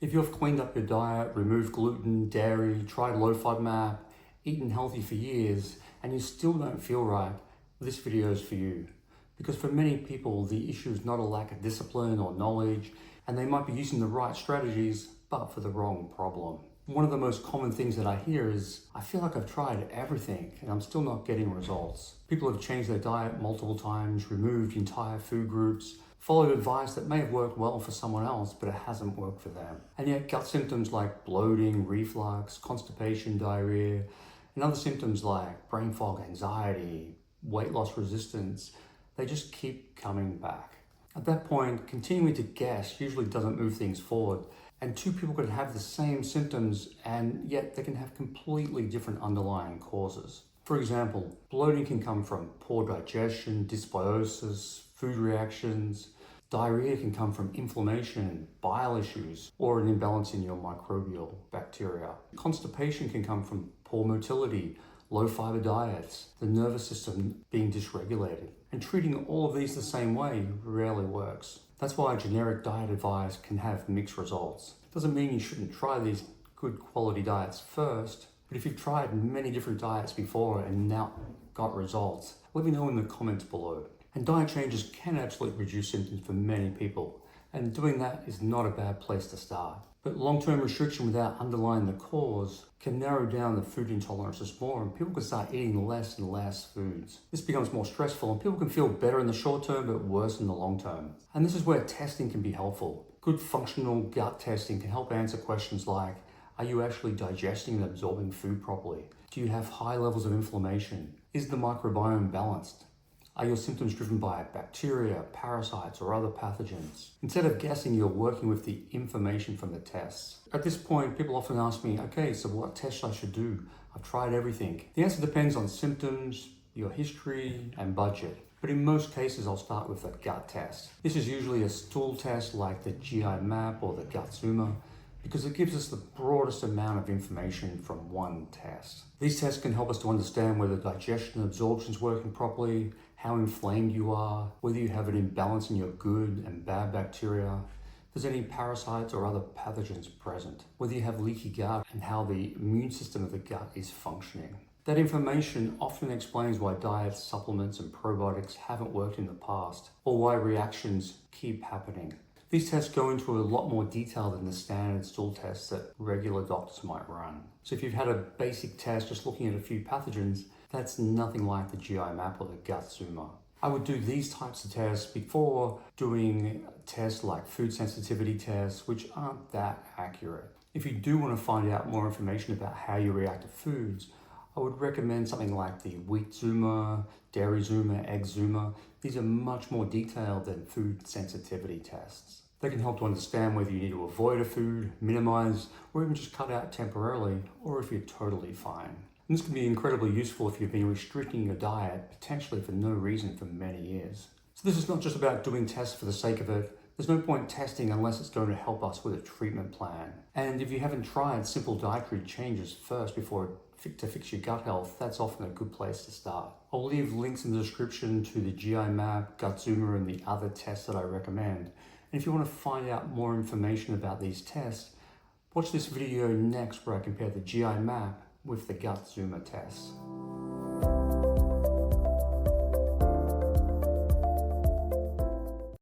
If you've cleaned up your diet, removed gluten, dairy, tried low-FODMAP, eaten healthy for years, and you still don't feel right, this video is for you. Because for many people, the issue is not a lack of discipline or knowledge, and they might be using the right strategies, but for the wrong problem. One of the most common things that I hear is, I feel like I've tried everything and I'm still not getting results. People have changed their diet multiple times, removed entire food groups, followed advice that may have worked well for someone else, but it hasn't worked for them. And yet gut symptoms like bloating, reflux, constipation, diarrhea, and other symptoms like brain fog, anxiety, weight loss resistance, they just keep coming back. At that point, continuing to guess usually doesn't move things forward. And two people can have the same symptoms and yet they can have completely different underlying causes. For example, bloating can come from poor digestion, dysbiosis, food reactions. Diarrhea can come from inflammation, bile issues, or an imbalance in your microbial bacteria. Constipation can come from poor motility, low fiber diets, the nervous system being dysregulated. And treating all of these the same way rarely works. That's why generic diet advice can have mixed results. Doesn't mean you shouldn't try these good quality diets first, but if you've tried many different diets before and now got results, let me know in the comments below. And diet changes can absolutely reduce symptoms for many people, and doing that is not a bad place to start. But long-term restriction without underlying the cause can narrow down the food intolerances more, and people can start eating less and less foods. This becomes more stressful and people can feel better in the short term but worse in the long term. And this is where testing can be helpful. Good functional gut testing can help answer questions like, are you actually digesting and absorbing food properly? Do you have high levels of inflammation? Is the microbiome balanced? Are your symptoms driven by bacteria, parasites, or other pathogens? Instead of guessing, you're working with the information from the tests. At this point, people often ask me, okay, so what tests I should do? I've tried everything. The answer depends on symptoms, your history, and budget. But in most cases, I'll start with a gut test. This is usually a stool test like the GI map or the gut zoomer, because it gives us the broadest amount of information from one test. These tests can help us to understand whether digestion and absorption is working properly, how inflamed you are, whether you have an imbalance in your good and bad bacteria, if there's any parasites or other pathogens present, whether you have leaky gut and how the immune system of the gut is functioning. That information often explains why diets, supplements, and probiotics haven't worked in the past, or why reactions keep happening. These tests go into a lot more detail than the standard stool tests that regular doctors might run. So if you've had a basic test just looking at a few pathogens, that's nothing like the GI map or the gut zoomer. I would do these types of tests before doing tests like food sensitivity tests, which aren't that accurate. If you do want to find out more information about how you react to foods, I would recommend something like the wheat zoomer, dairy zoomer, egg zoomer. These are much more detailed than food sensitivity tests. They can help to understand whether you need to avoid a food, minimize, or even just cut out temporarily, or if you're totally fine. And this can be incredibly useful if you've been restricting your diet, potentially for no reason for many years. So this is not just about doing tests for the sake of it. There's no point testing unless it's going to help us with a treatment plan. And if you haven't tried simple dietary changes first before to fix your gut health, that's often a good place to start. I'll leave links in the description to the GI map, gut zoomer, and the other tests that I recommend. And if you want to find out more information about these tests, watch this video next where I compare the GI map with the gut zoomer tests.